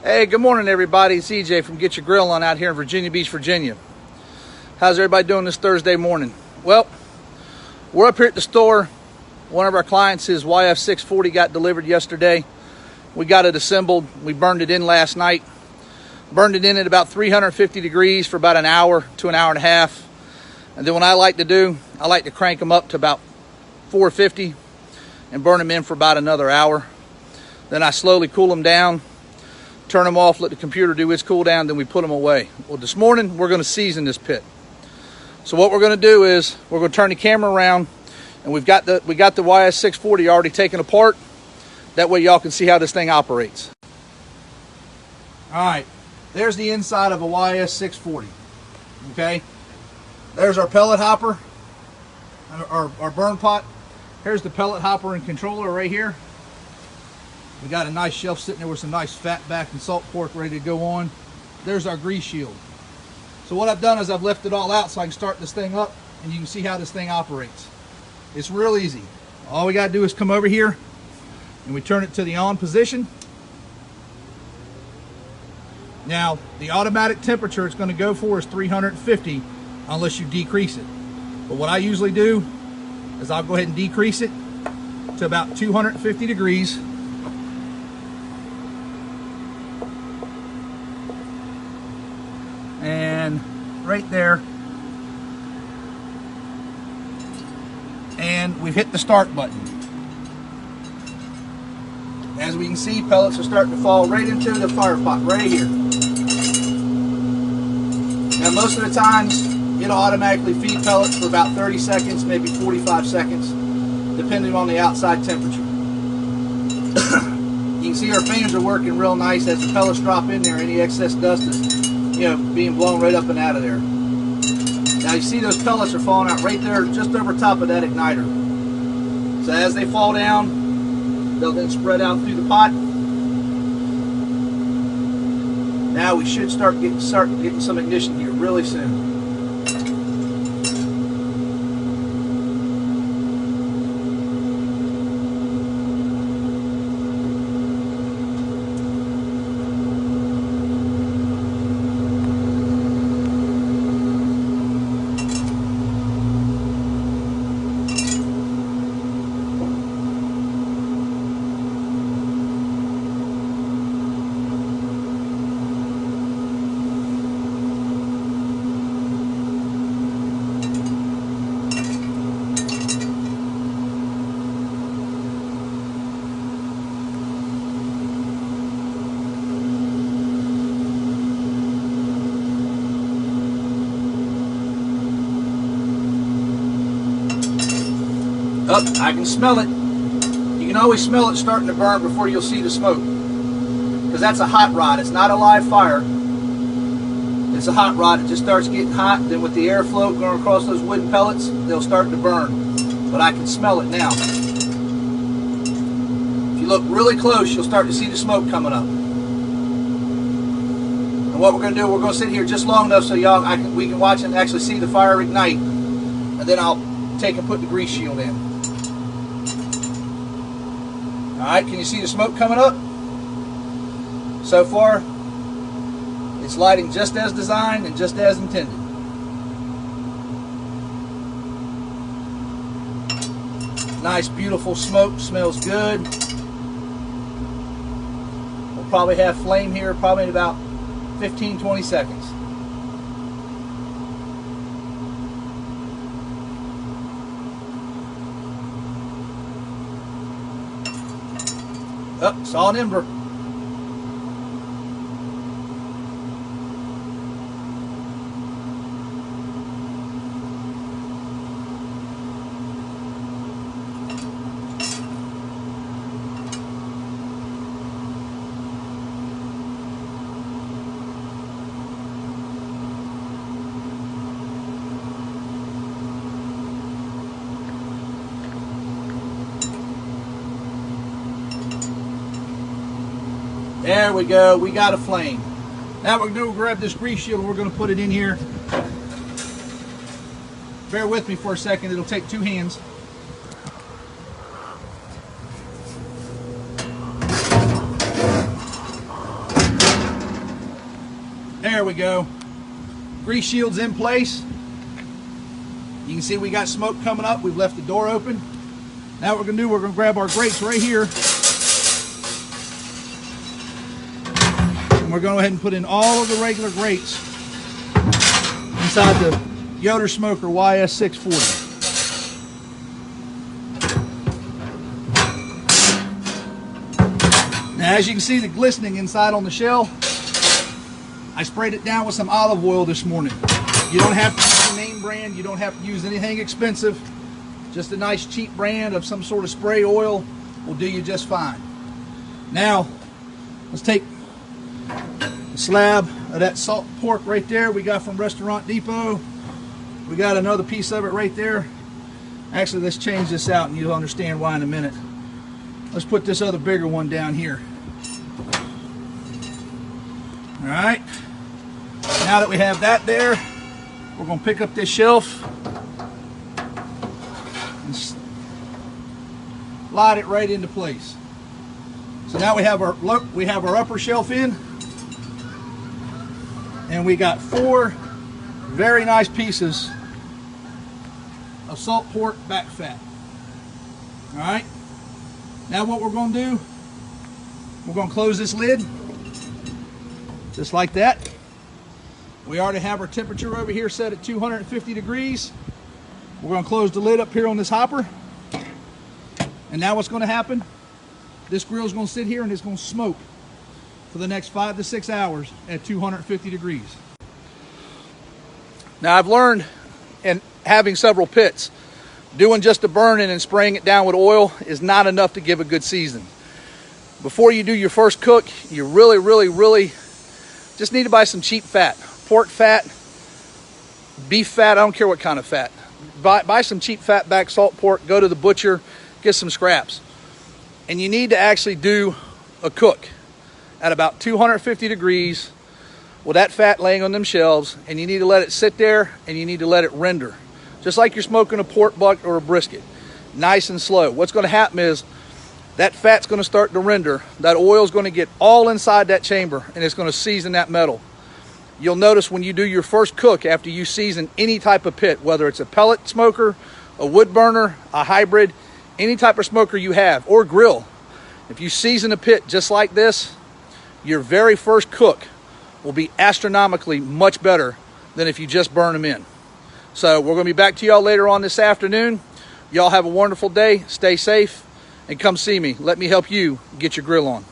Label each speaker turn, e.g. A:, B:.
A: Hey, good morning everybody. It's EJ from Get Your Grill On out here in Virginia Beach, Virginia. How's everybody doing this Thursday morning? Well, we're up here at the store. One of our clients, his YS640 got delivered yesterday. We got it assembled. We burned it in last night. Burned it in at about 350 degrees for about an hour to an hour and a half. And then what I like to do, I like to crank them up to about 450 and burn them in for about another hour. Then I slowly cool them down, turn them off, let the computer do its cool down, then we put them away. Well, this morning we're going to season this pit. So what we're going to do is we're going to turn the camera around, and we got the YS640 already taken apart. That way y'all can see how this thing operates. All right, there's the inside of a YS640. Okay, there's our pellet hopper, our burn pot. Here's the pellet hopper and controller right here. We got a nice shelf sitting there with some nice fat back and salt pork ready to go on. There's our grease shield. So what I've done is I've left it all out so I can start this thing up and you can see how this thing operates. It's real easy. All we got to do is come over here and we turn it to the on position. Now, the automatic temperature it's going to go for is 350 unless you decrease it. But what I usually do is I'll go ahead and decrease it to about 250 degrees. And right there, and we've hit the start button. As we can see, pellets are starting to fall right into the fire pot right here. Now most of the times it'll automatically feed pellets for about 30 seconds, maybe 45 seconds, depending on the outside temperature. You can see our fans are working real nice. As the pellets drop in there, any excess dust is being blown right up and out of there. Now you see those pellets are falling out right there just over top of that igniter. So as they fall down, they'll then spread out through the pot. Now we should start getting some ignition here really soon. Oh, I can smell it. You can always smell it starting to burn before you'll see the smoke. Because that's a hot rod. It's not a live fire. It's a hot rod. It just starts getting hot. Then with the airflow going across those wooden pellets, they'll start to burn. But I can smell it now. If you look really close, you'll start to see the smoke coming up. And what we're going to do, we're going to sit here just long enough so we can watch and actually see the fire ignite. And then I'll take and put the grease shield in. Alright, can you see the smoke coming up? So far, it's lighting just as designed and just as intended. Nice, beautiful smoke, smells good. We'll probably have flame here probably in about 15-20 seconds. Oh, saw an ember. There we go, we got a flame. Now we're going to grab this grease shield and we're going to put it in here. Bear with me for a second, it'll take two hands. There we go. Grease shield's in place. You can see we got smoke coming up. We've left the door open. Now what we're gonna do, we're gonna grab our grates right here. And we're gonna go ahead and put in all of the regular grates inside the Yoder smoker YS640. Now as you can see the glistening inside on the shell, I sprayed it down with some olive oil this morning. You don't have to use a name brand, you don't have to use anything expensive. Just a nice cheap brand of some sort of spray oil will do you just fine. Now, let's take a slab of that salt pork right there we got from Restaurant Depot. We got another piece of it right there. Actually, let's change this out and you'll understand why in a minute. Let's put this other bigger one down here. All right. Now that we have that there, we're going to pick up this shelf and slide it right into place. So now we have our upper shelf in, and we got 4 very nice pieces of salt pork back fat. All right. Now what we're going to do, we're going to close this lid just like that. We already have our temperature over here set at 250 degrees. We're going to close the lid up here on this hopper. And now what's going to happen? This grill is going to sit here and it's going to smoke for the next 5 to 6 hours at 250 degrees. Now I've learned in having several pits, doing just the burning and spraying it down with oil is not enough to give a good season. Before you do your first cook, you really just need to buy some cheap fat. Pork fat, beef fat, I don't care what kind of fat. Buy some cheap fat back salt pork, go to the butcher, get some scraps. And you need to actually do a cook at about 250 degrees with that fat laying on them shelves, and you need to let it sit there and you need to let it render. Just like you're smoking a pork butt or a brisket, nice and slow. What's going to happen is that fat's going to start to render. That oil's going to get all inside that chamber and it's going to season that metal. You'll notice when you do your first cook after you season any type of pit, whether it's a pellet smoker, a wood burner, a hybrid, any type of smoker you have, or grill, if you season a pit just like this, your very first cook will be astronomically much better than if you just burn them in. So we're going to be back to y'all later on this afternoon. Y'all have a wonderful day. Stay safe and come see me. Let me help you get your grill on.